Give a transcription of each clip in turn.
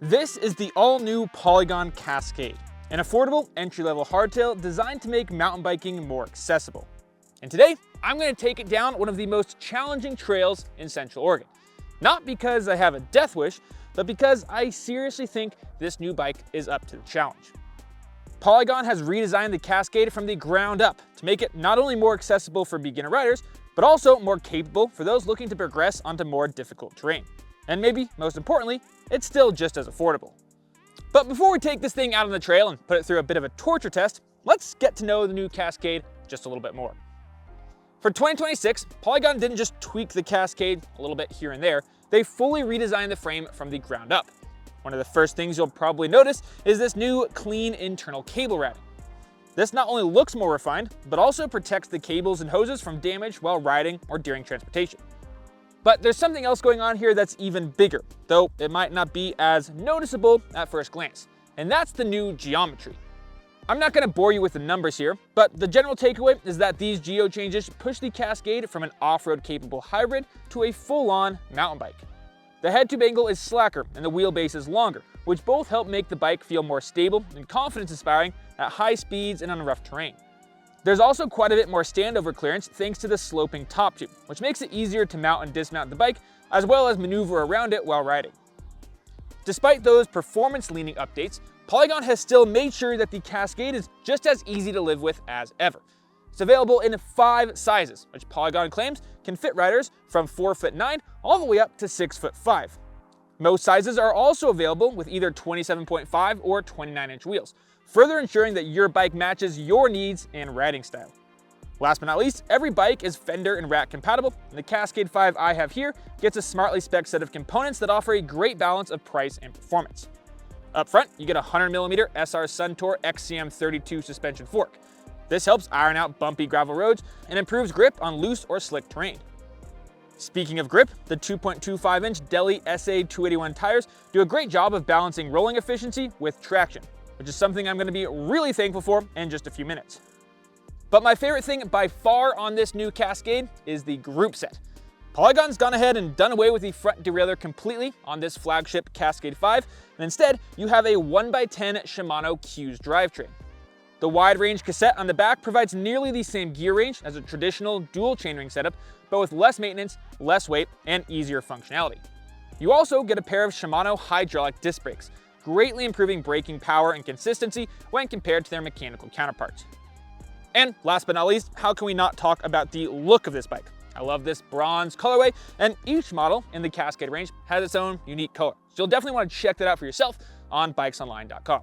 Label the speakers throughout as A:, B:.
A: This is the all-new Polygon Cascade, an affordable entry-level hardtail designed to make mountain biking more accessible. And today, I'm going to take it down one of the most challenging trails in Central Oregon. Not because I have a death wish, but because I seriously think this new bike is up to the challenge. Polygon has redesigned the Cascade from the ground up to make it not only more accessible for beginner riders, but also more capable for those looking to progress onto more difficult terrain. And maybe, most importantly, it's still just as affordable. But before we take this thing out on the trail and put it through a bit of a torture test, let's get to know the new Cascade just a little bit more. For 2026, Polygon didn't just tweak the Cascade a little bit here and there, they fully redesigned the frame from the ground up. One of the first things you'll probably notice is this new clean internal cable routing. This not only looks more refined, but also protects the cables and hoses from damage while riding or during transportation. But there's something else going on here that's even bigger, though it might not be as noticeable at first glance, and that's the new geometry. I'm not going to bore you with the numbers here, but the general takeaway is that these geo changes push the Cascade from an off-road capable hybrid to a full-on mountain bike. The head tube angle is slacker and the wheelbase is longer, which both help make the bike feel more stable and confidence-inspiring at high speeds and on rough terrain. There's also quite a bit more standover clearance thanks to the sloping top tube, which makes it easier to mount and dismount the bike, as well as maneuver around it while riding. Despite those performance-leaning updates, Polygon has still made sure that the Cascade is just as easy to live with as ever. It's available in 5 sizes, which Polygon claims can fit riders from 4'9" all the way up to 6'5". Most sizes are also available with either 27.5 or 29-inch wheels, further ensuring that your bike matches your needs and riding style. Last but not least, every bike is fender and rack compatible, and the Cascade 5 I have here gets a smartly spec'd set of components that offer a great balance of price and performance. Up front, you get a 100mm SR Suntour XCM32 suspension fork. This helps iron out bumpy gravel roads and improves grip on loose or slick terrain. Speaking of grip, the 2.25-inch Deli SA281 tires do a great job of balancing rolling efficiency with traction, which is something I'm going to be really thankful for in just a few minutes. But my favorite thing by far on this new Cascade is the group set. Polygon's gone ahead and done away with the front derailleur completely on this flagship Cascade 5, and instead you have a 1x10 Shimano Q's drivetrain. The wide range cassette on the back provides nearly the same gear range as a traditional dual chainring setup, but with less maintenance, less weight, and easier functionality. You also get a pair of Shimano hydraulic disc brakes, greatly improving braking power and consistency when compared to their mechanical counterparts. And last but not least, how can we not talk about the look of this bike? I love this bronze colorway, and each model in the Cascade range has its own unique color. So you'll definitely want to check that out for yourself on BikesOnline.com.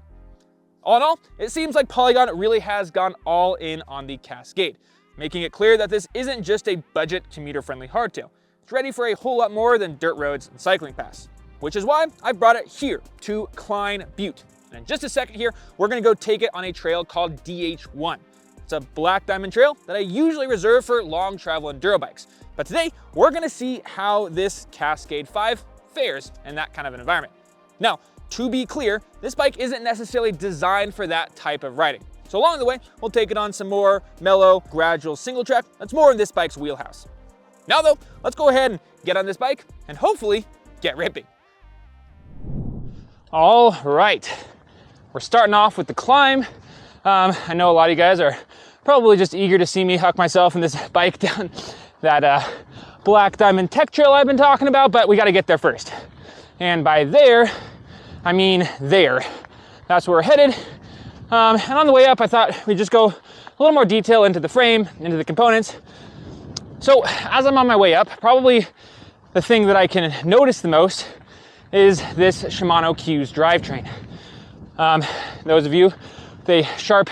A: All in all, it seems like Polygon really has gone all in on the Cascade, making it clear that this isn't just a budget commuter-friendly hardtail. It's ready for a whole lot more than dirt roads and cycling paths, which is why I brought it here to Klein Butte. And in just a second here, we're gonna go take it on a trail called DH1. It's a black diamond trail that I usually reserve for long travel enduro bikes. But today, we're gonna see how this Cascade 5 fares in that kind of an environment. Now, to be clear, this bike isn't necessarily designed for that type of riding. So along the way, we'll take it on some more mellow, gradual single track that's more in this bike's wheelhouse. Now though, let's go ahead and get on this bike and hopefully get ripping. All right, we're starting off with the climb. I know a lot of you guys are probably just eager to see me huck myself in this bike down that black diamond tech trail I've been talking about, but we got to get there first. And by there, I mean there. That's where we're headed. And on the way up, I thought we'd just go a little more detail into the frame, into the components. So as I'm on my way up, probably the thing that I can notice the most is this Shimano Q's drivetrain. Those of you with a sharp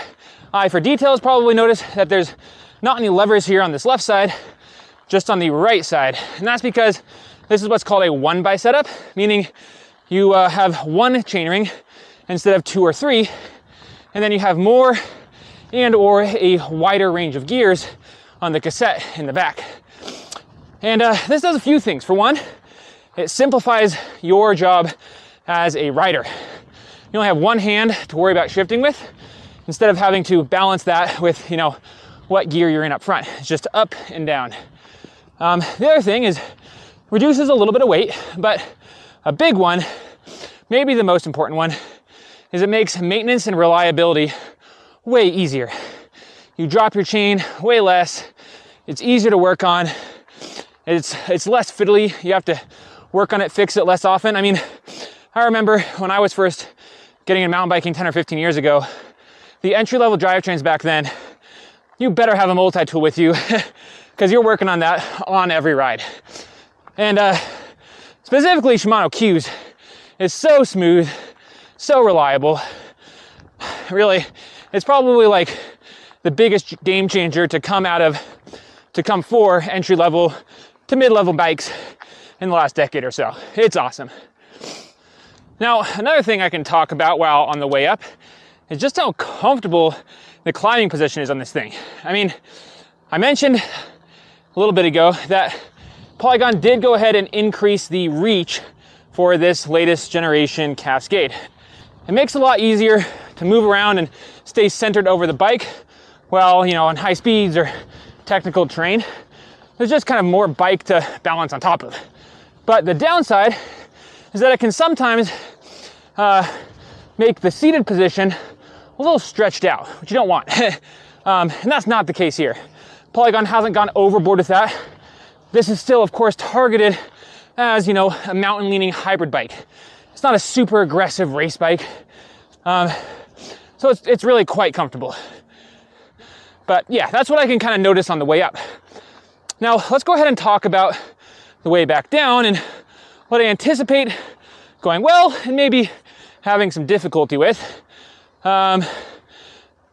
A: eye for details probably notice that there's not any levers here on this left side, just on the right side. And that's because this is what's called a 1x setup, meaning you have one chainring instead of 2 or 3, and then you have more and or a wider range of gears on the cassette in the back. And this does a few things. For one, it simplifies your job as a rider. You only have one hand to worry about shifting with, instead of having to balance that with, what gear you're in up front. It's just up and down. The other thing is reduces a little bit of weight, but a big one maybe the most important one, is it makes maintenance and reliability way easier. You drop your chain way less. It's easier to work on. It's less fiddly. You have to work on it, fix it less often. I mean, I remember when I was first getting into mountain biking 10 or 15 years ago, the entry-level drivetrains back then, you better have a multi-tool with you because you're working on that on every ride. And specifically Shimano Q's is so smooth, so reliable. Really, it's probably like the biggest game changer to come for entry-level to mid-level bikes in the last decade or so. It's awesome. Now, another thing I can talk about while on the way up is just how comfortable the climbing position is on this thing. I mean, I mentioned a little bit ago that Polygon did go ahead and increase the reach for this latest generation Cascade. It makes it a lot easier to move around and stay centered over the bike while, you know, on high speeds or technical terrain. There's just kind of more bike to balance on top of. But the downside is that it can sometimes make the seated position a little stretched out, which you don't want. And that's not the case here. Polygon hasn't gone overboard with that. This is still, of course, targeted as, you know, a mountain leaning hybrid bike. It's not a super aggressive race bike. So it's really quite comfortable. But yeah, that's what I can kind of notice on the way up. Now let's go ahead and talk about the way back down and what I anticipate going well and maybe having some difficulty with. Start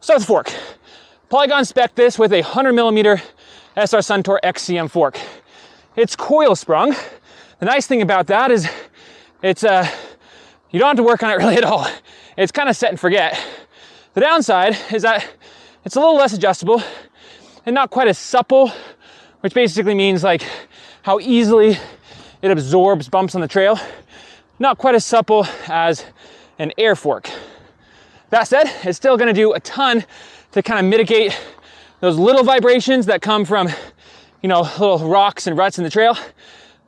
A: with the fork. Polygon spec'd this with a 100mm SR Suntour XCM fork. It's coil sprung. The nice thing about that is it's you don't have to work on it really at all. It's kind of set and forget. The downside is that it's a little less adjustable and not quite as supple, which basically means like how easily it absorbs bumps on the trail. Not quite as supple as an air fork. That said, it's still gonna do a ton to kind of mitigate those little vibrations that come from, you know, little rocks and ruts in the trail,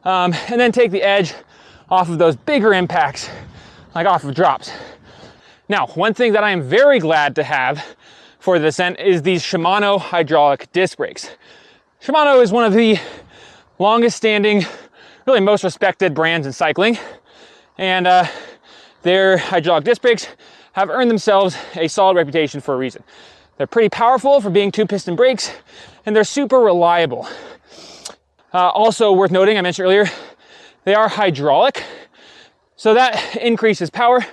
A: and then take the edge off of those bigger impacts, like off of drops. Now, one thing that I am very glad to have for the descent is these Shimano hydraulic disc brakes. Shimano is one of the longest standing, really most respected brands in cycling, and their hydraulic disc brakes have earned themselves a solid reputation for a reason. They're pretty powerful for being 2-piston brakes, and they're super reliable. Also worth noting, I mentioned earlier, they are hydraulic, so that increases power,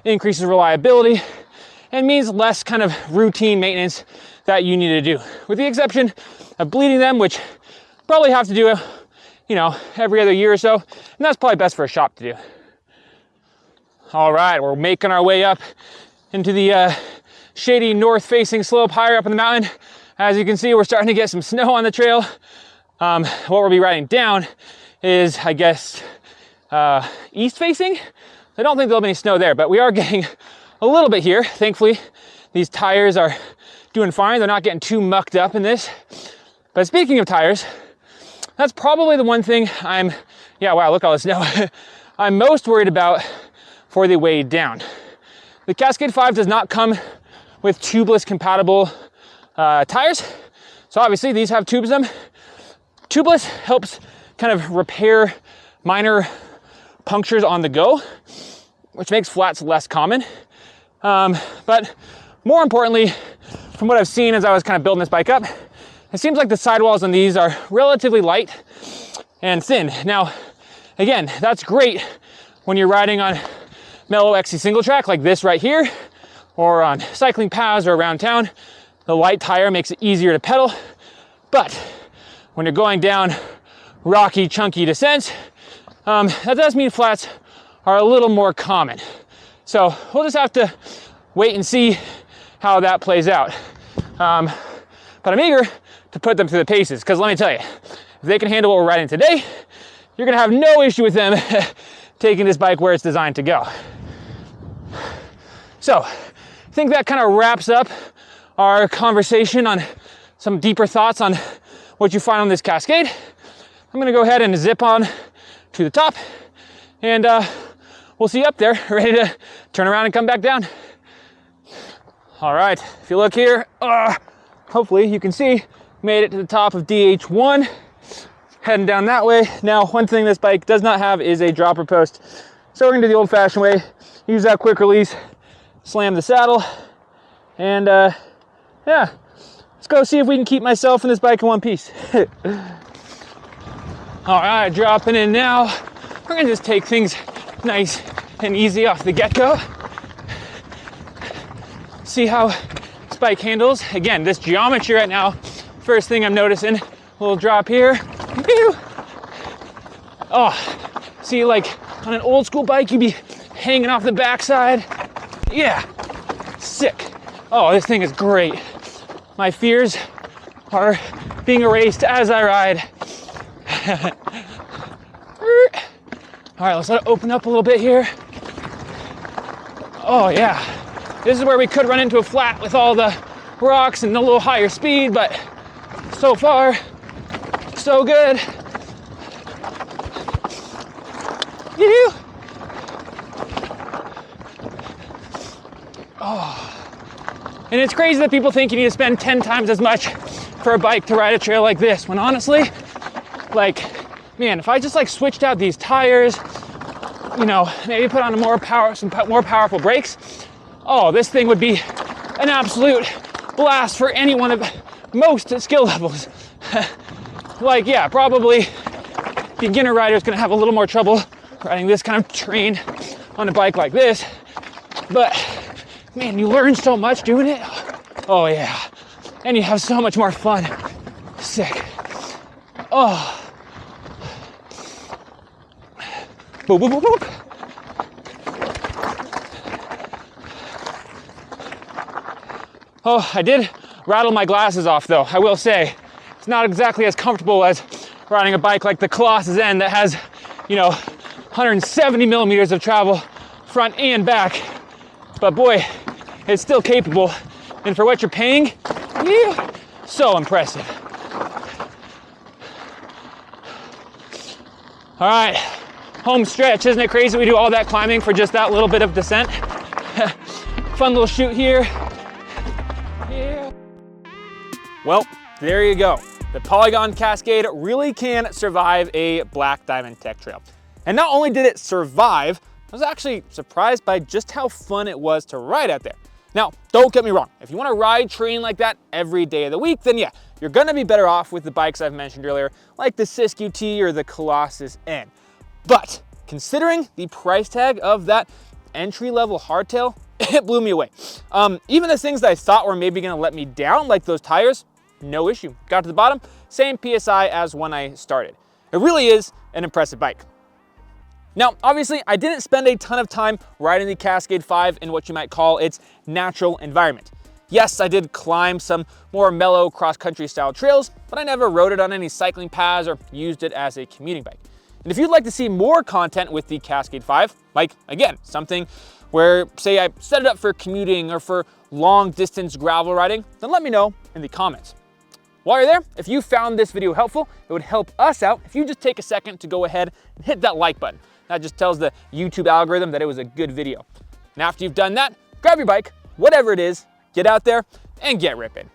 A: increases reliability, and means less kind of routine maintenance that you need to do, with the exception of bleeding them, which probably have to do, you know, every other year or so, and that's probably best for a shop to do. All right, we're making our way up into the shady north-facing slope higher up in the mountain. As you can see, we're starting to get some snow on the trail. What we'll be riding down is, I guess, east-facing. I don't think there'll be any snow there, but we are getting a little bit here. Thankfully, these tires are doing fine. They're not getting too mucked up in this. But speaking of tires, that's probably the one thing yeah, wow, look at all the snow. I'm most worried about for the way down. The Cascade 5 does not come with tubeless compatible tires. So obviously these have tubes in them. Tubeless helps kind of repair minor punctures on the go, which makes flats less common. But more importantly, from what I've seen as I was kind of building this bike up, it seems like the sidewalls on these are relatively light and thin. Now, again, that's great when you're riding on mellow XC single track like this right here, or on cycling paths or around town. The light tire makes it easier to pedal. But when you're going down rocky, chunky descents, that does mean flats are a little more common. So we'll just have to wait and see how that plays out. But I'm eager to put them through the paces, because let me tell you, if they can handle what we're riding today, you're gonna have no issue with them taking this bike where it's designed to go. So I think that kind of wraps up our conversation on some deeper thoughts on what you find on this Cascade. I'm gonna go ahead and zip on to the top, and we'll we'll see you up there, ready to turn around and come back down. All right, if you look here, hopefully you can see, made it to the top of DH1, heading down that way. Now, one thing this bike does not have is a dropper post. So we're gonna do the old fashioned way, use that quick release, slam the saddle, and yeah, let's go see if we can keep myself and this bike in one piece. All right, dropping in now. We're gonna just take things nice and easy off the get-go. See how this bike handles. Again, this geometry right now, first thing I'm noticing, a little drop here. Oh, see, like on an old school bike, you'd be hanging off the backside. Yeah, sick. Oh, this thing is great. My fears are being erased as I ride. All right, let's let it open up a little bit here. Oh yeah, this is where we could run into a flat with all the rocks and a little higher speed, but so far, so good. Yoo-hoo. Oh, and it's crazy that people think you need to spend 10 times as much for a bike to ride a trail like this, when honestly, like, man, if I just like switched out these tires, you know, maybe put on some more powerful brakes, oh, this thing would be an absolute blast for anyone of most skill levels. Like, yeah, probably beginner rider's gonna have a little more trouble riding this kind of terrain on a bike like this, but man, you learn so much doing it. Oh yeah, and you have so much more fun. Sick. Oh. Boop, boop, boop, boop. Oh, I did rattle my glasses off though, I will say. It's not exactly as comfortable as riding a bike like the Colossus N that has, you know, 170 millimeters of travel front and back. But boy, it's still capable. And for what you're paying, yeah, so impressive. All right, home stretch. Isn't it crazy we do all that climbing for just that little bit of descent? Fun little shoot here. Yeah. Well, there you go. The Polygon Cascade really can survive a Black Diamond Tech Trail. And not only did it survive, I was actually surprised by just how fun it was to ride out there. Now, don't get me wrong. If you want to ride train like that every day of the week, then yeah, you're going to be better off with the bikes I've mentioned earlier, like the Sisk UT or the Colossus N. But considering the price tag of that entry-level hardtail, it blew me away. Even the things that I thought were maybe going to let me down, like those tires, no issue. Got to the bottom, same PSI as when I started. It really is an impressive bike. Now, obviously, I didn't spend a ton of time riding the Cascade 5 in what you might call its natural environment. Yes, I did climb some more mellow cross-country style trails, but I never rode it on any cycling paths or used it as a commuting bike. And if you'd like to see more content with the Cascade 5, like, again, something where, say, I set it up for commuting or for long-distance gravel riding, then let me know in the comments. While you're there, if you found this video helpful, it would help us out if you just take a second to go ahead and hit that like button. That just tells the YouTube algorithm that it was a good video. And after you've done that, grab your bike, whatever it is, get out there and get ripping.